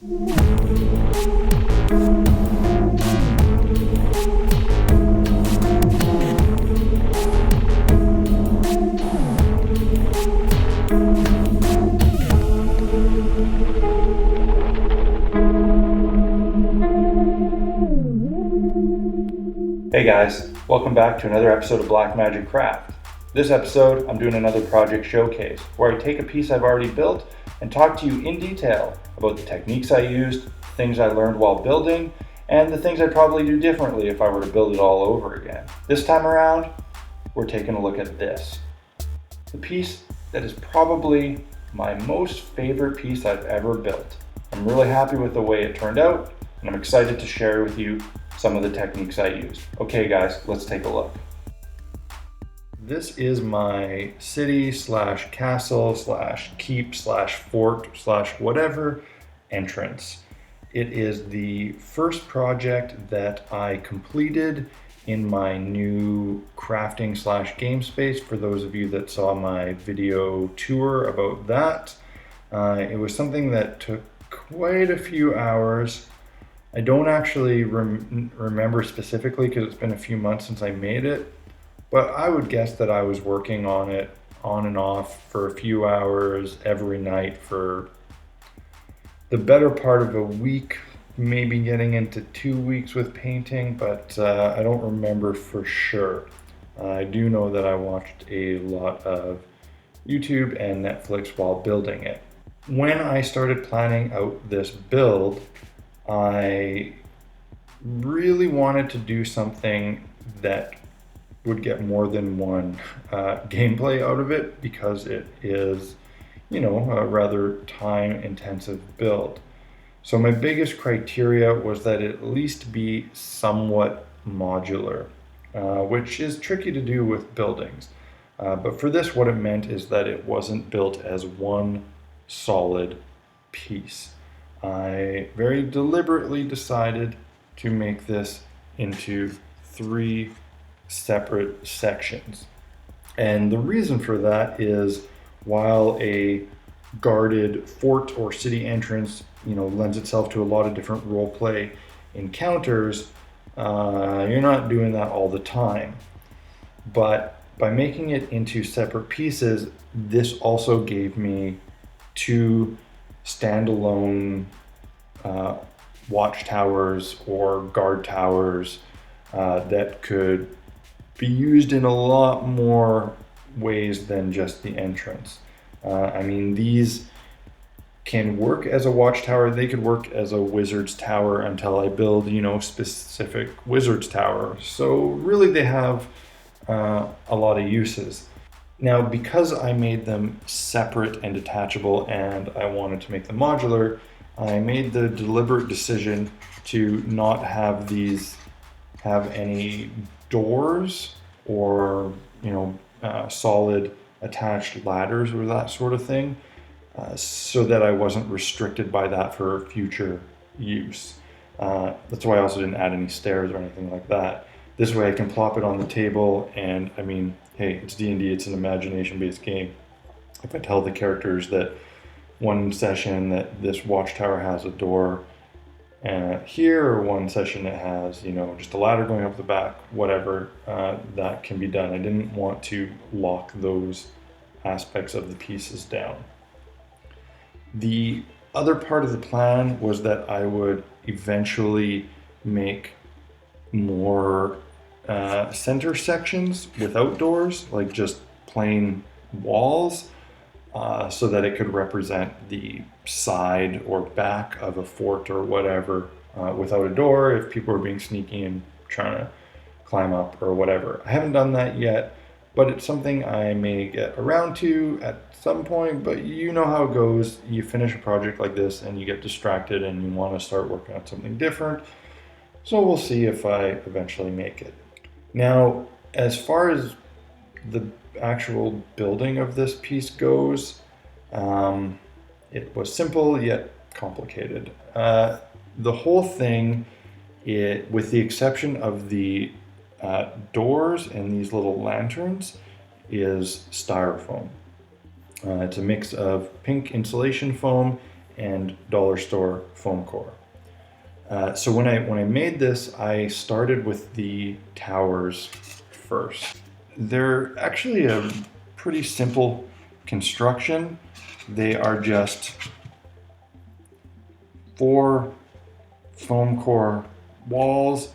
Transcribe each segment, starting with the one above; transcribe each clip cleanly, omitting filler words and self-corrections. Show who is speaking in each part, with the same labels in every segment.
Speaker 1: Hey guys, welcome back to another episode of Black Magic Craft. This episode, I'm doing another project showcase where I take a piece I've already built and talk to you in detail about the techniques I used, things I learned while building, and the things I'd probably do differently if I were to build it all over again. This time around, we're taking a look at this. The piece that is probably my most favorite piece I've ever built. I'm really happy with the way it turned out, and I'm excited to share with you some of the techniques I used. Okay guys, let's take a look. This is my city / castle / keep / fort / whatever entrance. It is the first project that I completed in my new crafting / game space. For those of you that saw my video tour about that, it was something that took quite a few hours. I don't actually remember specifically because it's been a few months since I made it, but I would guess that I was working on it on and off for a few hours every night for the better part of a week, maybe getting into 2 weeks with painting, but I don't remember for sure. I do know that I watched a lot of YouTube and Netflix while building it. When I started planning out this build, I really wanted to do something that would get more than one gameplay out of it because it is, a rather time-intensive build. So my biggest criteria was that it at least be somewhat modular, which is tricky to do with buildings. But for this, what it meant is that it wasn't built as one solid piece. I very deliberately decided to make this into 3 separate sections. And the reason for that is while a guarded fort or city entrance, lends itself to a lot of different role play encounters, you're not doing that all the time. But by making it into separate pieces, this also gave me 2 standalone watchtowers or guard towers that could be used in a lot more ways than just the entrance. These can work as a watchtower. They could work as a wizard's tower until I build, specific wizard's tower. So really they have a lot of uses. Now, because I made them separate and detachable and I wanted to make them modular, I made the deliberate decision to not have these have any doors or, solid attached ladders or that sort of thing, so that I wasn't restricted by that for future use. That's why I also didn't add any stairs or anything like that. This way I can plop it on the table and, hey, it's D&D, it's an imagination-based game. If I tell the characters that one session that this watchtower has a door here, or one session it has, just a ladder going up the back, whatever, that can be done. I didn't want to lock those aspects of the pieces down. The other part of the plan was that I would eventually make more center sections without doors, like just plain walls, so that it could represent the side or back of a fort or whatever, without a door if people are being sneaky and trying to climb up or whatever. I haven't done that yet, but it's something I may get around to at some point. But you know how it goes. You finish a project like this and you get distracted and you want to start working on something different. So we'll see if I eventually make it. Now, as far as the actual building of this piece goes, it was simple yet complicated. The whole thing, with the exception of the doors and these little lanterns, is styrofoam. It's a mix of pink insulation foam and dollar store foam core. So when I made this, I started with the towers first. They're actually a pretty simple construction. They are just 4 foam core walls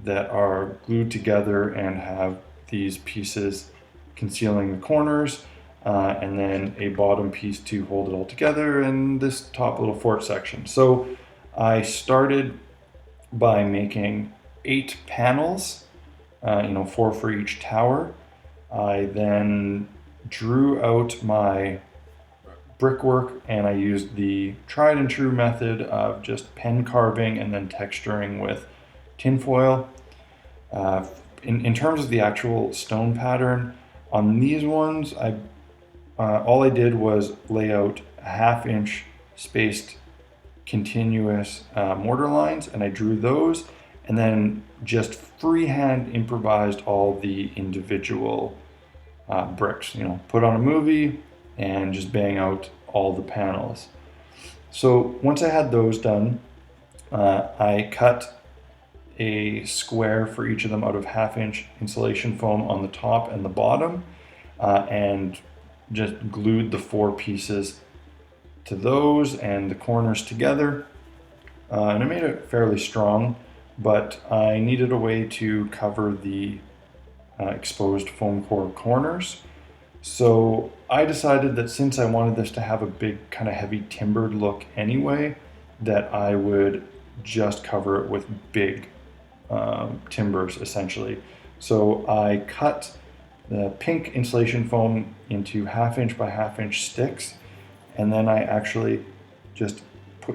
Speaker 1: that are glued together and have these pieces concealing the corners, and then a bottom piece to hold it all together, and this top little fort section. So I started by making 8 panels, 4 for each tower. I then drew out my brickwork, and I used the tried and true method of just pen carving and then texturing with tinfoil. In terms of the actual stone pattern, on these ones, all I did was lay out a 1/2 inch spaced continuous mortar lines, and I drew those, and then just freehand improvised all the individual bricks, put on a movie and just bang out all the panels. So once I had those done, I cut a square for each of them out of 1/2 inch insulation foam on the top and the bottom, and just glued the 4 pieces to those and the corners together. And I made it fairly strong, but I needed a way to cover the exposed foam core corners. So I decided that since I wanted this to have a big kind of heavy timbered look anyway, that I would just cover it with big timbers essentially. So I cut the pink insulation foam into 1/2 inch by 1/2 inch sticks, and then I actually just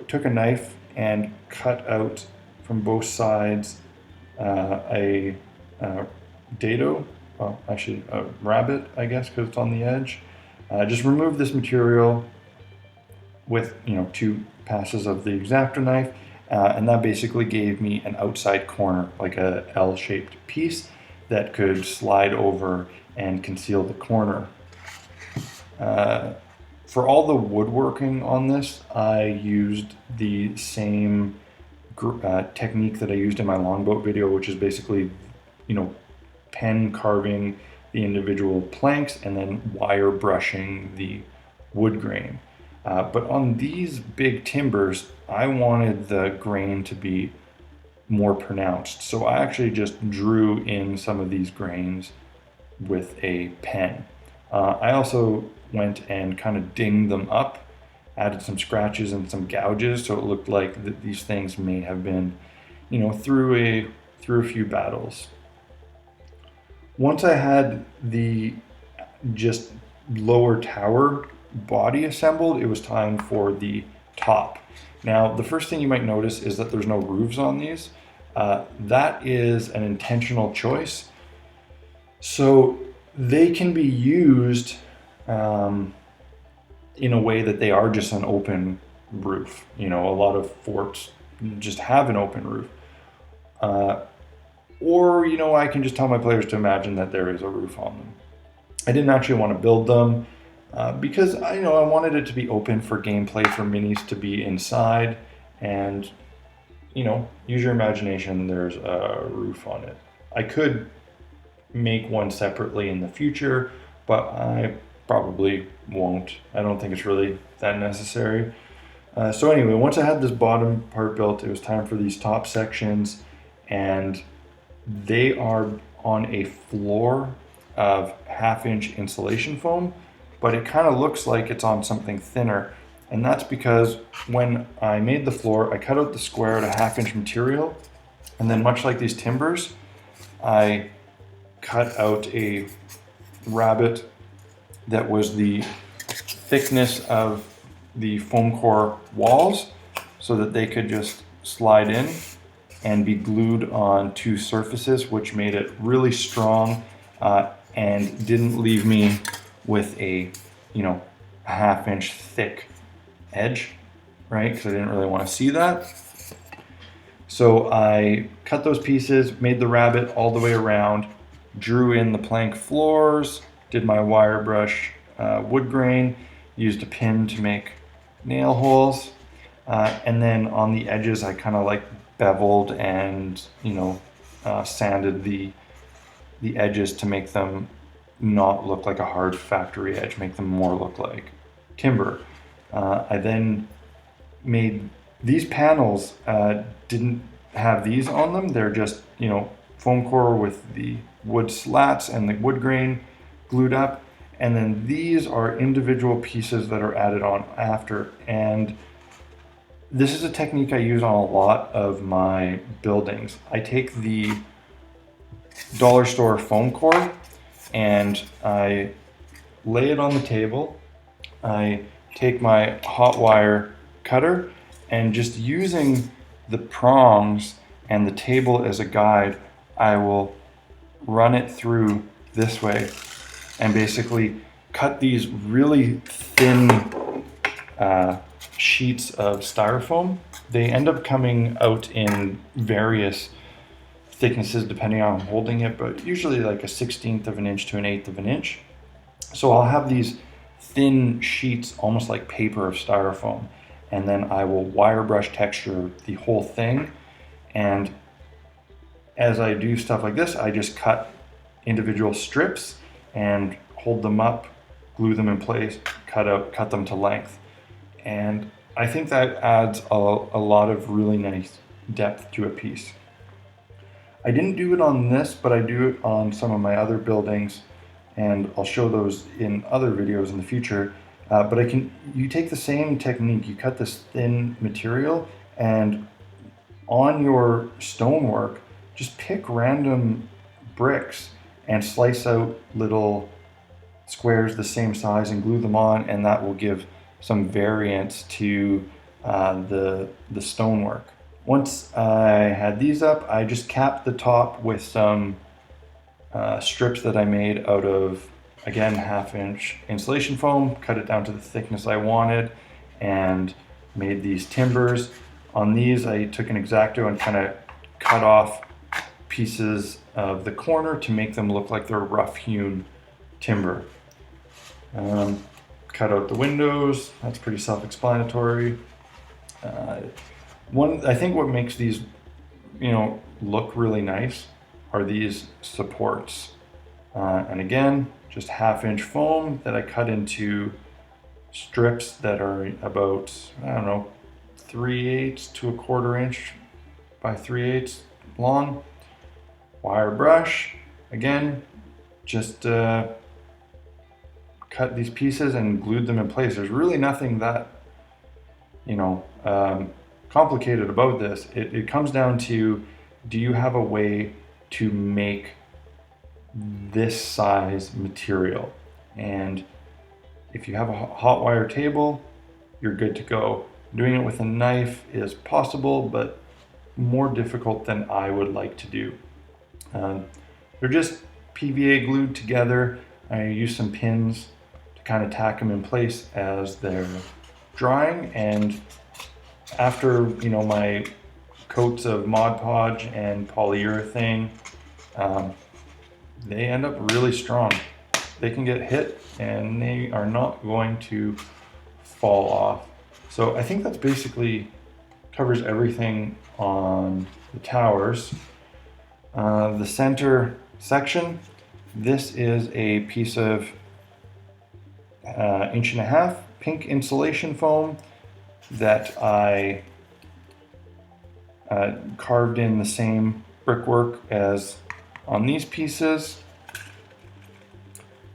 Speaker 1: took a knife and cut out from both sides a dado, well actually a rabbit I guess because it's on the edge. Just remove this material with 2 passes of the X-Acto knife, and that basically gave me an outside corner, like a L-shaped piece that could slide over and conceal the corner. For all the woodworking on this, I used the same technique that I used in my longboat video, which is basically, pen carving the individual planks and then wire brushing the wood grain. But on these big timbers, I wanted the grain to be more pronounced. So I actually just drew in some of these grains with a pen. I also went and kind of dinged them up, added some scratches and some gouges, so it looked like these things may have been, through a few battles. Once I had the just lower tower body assembled, it was time for the top. Now, the first thing you might notice is that there's no roofs on these. That is an intentional choice. So they can be used in a way that they are just an open roof. A lot of forts just have an open roof. Or, I can just tell my players to imagine that there is a roof on them. I didn't actually want to build them because I wanted it to be open for gameplay, for minis to be inside, and use your imagination. There's a roof on it. I could make one separately in the future, but I probably won't. I don't think it's really that necessary. So anyway, once I had this bottom part built, it was time for these top sections, and they are on a floor of 1/2 inch insulation foam, but it kind of looks like it's on something thinner. And that's because when I made the floor, I cut out the square at a 1/2 inch material, and then much like these timbers, I cut out a rabbet that was the thickness of the foam core walls so that they could just slide in and be glued on 2 surfaces, which made it really strong and didn't leave me with a 1/2 inch thick edge, right? Because I didn't really want to see that. So I cut those pieces, made the rabbet all the way around, drew in the plank floors, did my wire brush wood grain, used a pin to make nail holes, And then on the edges, I kind of like beveled and, sanded the edges to make them not look like a hard factory edge, make them more look like timber. I then made these panels, didn't have these on them. They're just, foam core with the wood slats and the wood grain glued up. And then these are individual pieces that are added on after. And this is a technique I use on a lot of my buildings. I take the dollar store foam core and I lay it on the table. I take my hot wire cutter and just using the prongs and the table as a guide, I will run it through this way and basically cut these really thin sheets of styrofoam. They end up coming out in various thicknesses depending on how I'm holding it, but usually like a 1/16 of an inch to an 1/8 of an inch. So I'll have these thin sheets, almost like paper of styrofoam, and then I will wire brush texture the whole thing. And as I do stuff like this, I just cut individual strips and hold them up, glue them in place, cut them to length. And I think that adds a lot of really nice depth to a piece. I didn't do it on this, but I do it on some of my other buildings, and I'll show those in other videos in the future. But you take the same technique, you cut this thin material, and on your stonework, just pick random bricks and slice out little squares the same size and glue them on, and that will give some variance to the stonework. Once I had these up, I just capped the top with some strips that I made out of, again, 1/2 inch insulation foam, cut it down to the thickness I wanted, and made these timbers. On these, I took an X-Acto and kind of cut off pieces of the corner to make them look like they're rough hewn timber. Cut out the windows, that's pretty self-explanatory. I think what makes these, look really nice are these supports. And again, just 1/2 inch foam that I cut into strips that are about, 3/8 to 1/4 inch by 3/8 long. Wire brush, again, just cut these pieces and glued them in place. There's really nothing that, complicated about this. It comes down to, do you have a way to make this size material? And if you have a hot wire table, you're good to go. Doing it with a knife is possible, but more difficult than I would like to do. They're just PVA glued together. I use some pins to kind of tack them in place as they're drying, and after my coats of Mod Podge and polyurethane, they end up really strong. They can get hit and they are not going to fall off. So I think that's basically covers everything on the towers. The center section, this is a piece of 1.5 inch pink insulation foam that I carved in the same brickwork as on these pieces.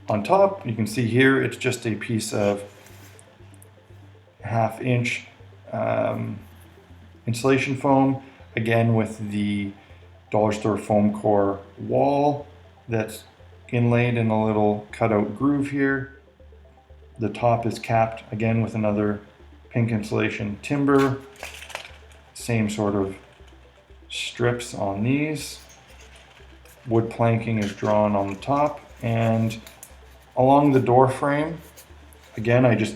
Speaker 1: On top, you can see here, it's just a piece of 1/2 inch insulation foam, again with the dollar store foam core wall that's inlaid in a little cutout groove here. The top is capped again with another pink insulation timber, same sort of strips on these. Wood planking is drawn on the top, and along the door frame, again, I just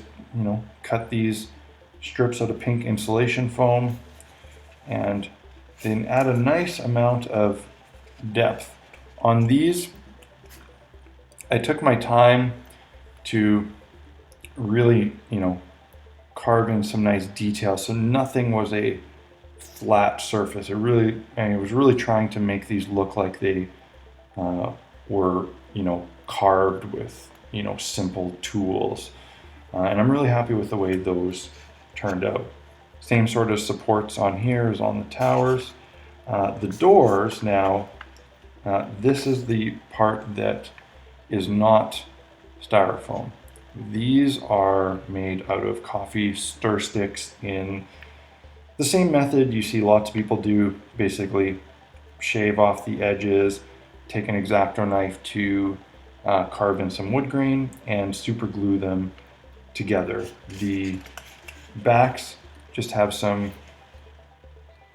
Speaker 1: cut these strips out of pink insulation foam and then add a nice amount of depth. On these, I took my time to really, carve in some nice detail, so nothing was a flat surface. It was really trying to make these look like they were, carved with, simple tools. And I'm really happy with the way those turned out. Same sort of supports on here as on the towers. The doors now, this is the part that is not styrofoam. These are made out of coffee stir sticks in the same method you see lots of people do. Basically shave off the edges, take an X-Acto knife to carve in some wood grain and super glue them together. The backs just have some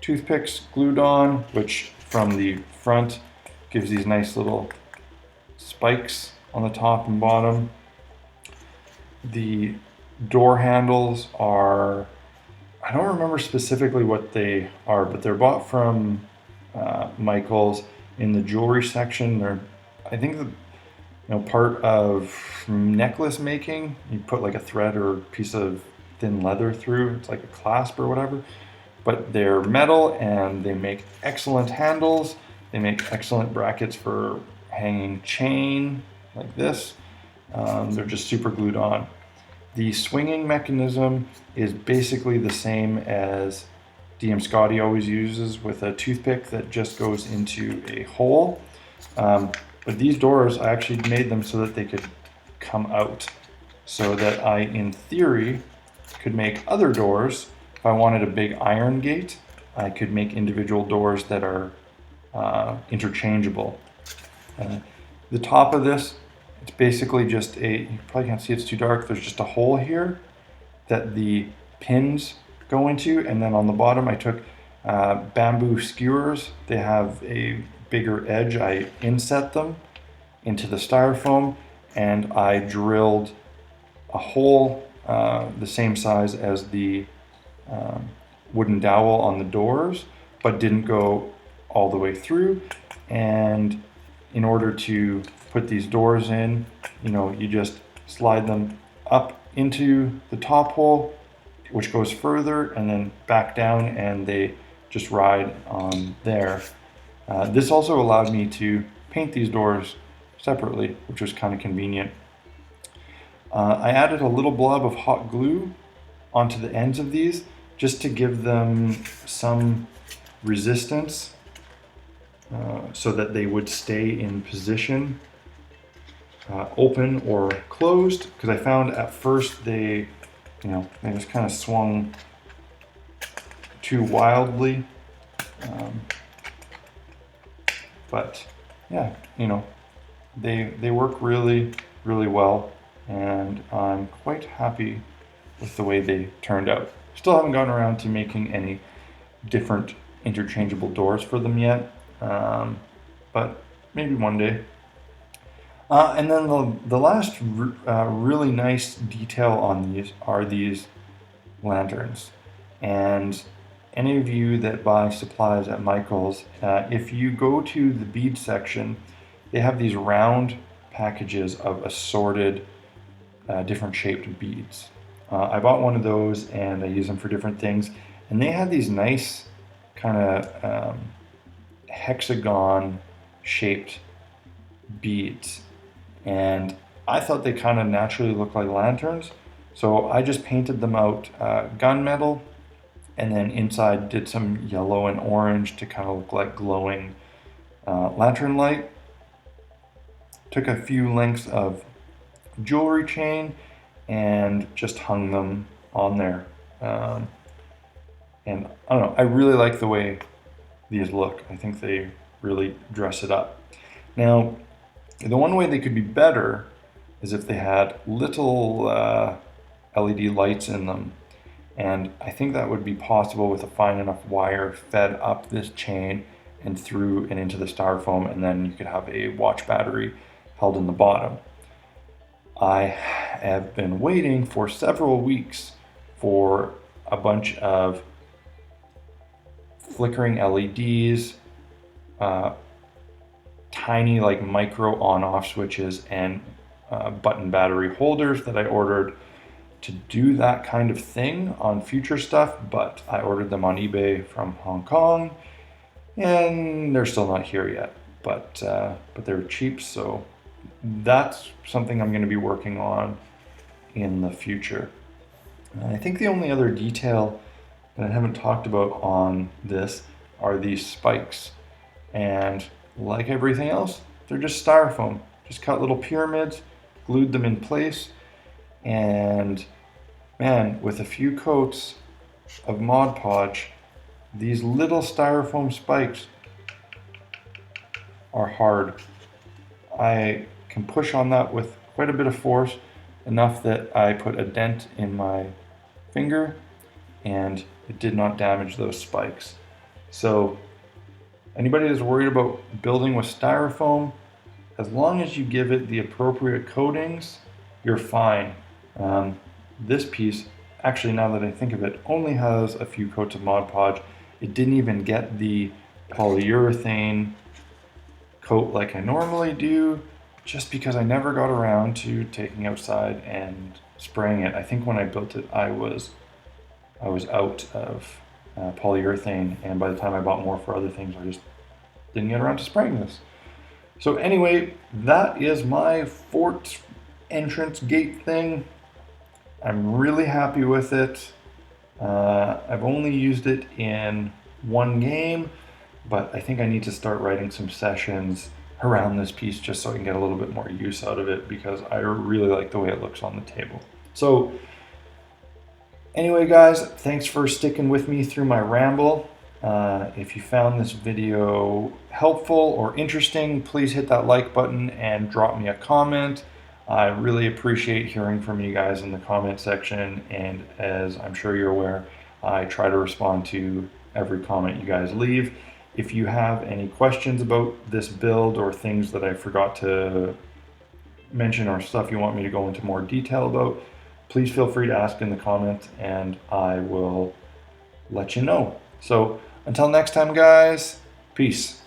Speaker 1: toothpicks glued on, which from the front gives these nice little spikes on the top and bottom. The door handles are, I don't remember specifically what they are, but they're bought from Michael's in the jewelry section. They're, I think, part of necklace making. You put like a thread or a piece of thin leather through. It's like a clasp or whatever. But they're metal and they make excellent handles. They make excellent brackets for hanging chain like this. They're just super glued on. The swinging mechanism is basically the same as DM Scotty always uses, with a toothpick that just goes into a hole. But these doors, I actually made them so that they could come out, so that I, in theory, could make other doors. If I wanted a big iron gate, I could make individual doors that are interchangeable. The top of this, it's basically just you probably can't see, it's too dark, there's just a hole here that the pins go into, and then on the bottom I took bamboo skewers. They have a bigger edge. I inset them into the styrofoam and I drilled a hole the same size as the wooden dowel on the doors, but didn't go all the way through. And in order to put these doors in, you just slide them up into the top hole, which goes further, and then back down, and they just ride on there. This also allowed me to paint these doors separately, which was kind of convenient. I added a little blob of hot glue onto the ends of these just to give them some resistance, so that they would stay in position, open or closed, because I found at first they just kind of swung too wildly. But yeah, they work really, really well, and I'm quite happy with the way they turned out. Still haven't gotten around to making any different interchangeable doors for them yet, but maybe one day. And then the last really nice detail on these are these lanterns. And any of you that buy supplies at Michael's, if you go to the bead section, they have these round packages of assorted different shaped beads. I bought one of those and I use them for different things. And they had these nice kind of hexagon shaped beads. And I thought they kind of naturally looked like lanterns. So I just painted them out gunmetal, and then inside did some yellow and orange to kind of look like glowing lantern light. Took a few lengths of jewelry chain and just hung them on there. And I don't know, I really like the way these look. I think they really dress it up. Now, the one way they could be better is if they had little LED lights in them. And I think that would be possible with a fine enough wire fed up this chain and through and into the styrofoam, and then you could have a watch battery held in the bottom. I have been waiting for several weeks for a bunch of flickering LEDs, tiny like micro on-off switches, and button battery holders that I ordered to do that kind of thing on future stuff, but I ordered them on eBay from Hong Kong, and they're still not here yet. But they're cheap, so that's something I'm going to be working on in the future. And I think the only other detail that I haven't talked about on this are these spikes. And like everything else, they're just styrofoam. Just cut little pyramids, glued them in place, and man, with a few coats of Mod Podge, these little styrofoam spikes are hard. I can push on that with quite a bit of force, enough that I put a dent in my finger and it did not damage those spikes. So anybody that's worried about building with styrofoam, as long as you give it the appropriate coatings, you're fine. This piece, actually now that I think of it, only has a few coats of Mod Podge. It didn't even get the polyurethane coat like I normally do, just because I never got around to taking outside and spraying it. I think when I built it, I was out of polyurethane, and by the time I bought more for other things, I just didn't get around to spraying this. So anyway, that is my fort entrance gate thing. I'm really happy with it. I've only used it in one game, but I think I need to start writing some sessions around this piece just so I can get a little bit more use out of it, because I really like the way it looks on the table. So anyway, guys, thanks for sticking with me through my ramble. If you found this video helpful or interesting, please hit that like button and drop me a comment. I really appreciate hearing from you guys in the comment section, and as I'm sure you're aware, I try to respond to every comment you guys leave. If you have any questions about this build or things that I forgot to mention or stuff you want me to go into more detail about, please feel free to ask in the comments and I will let you know. So until next time, guys, peace.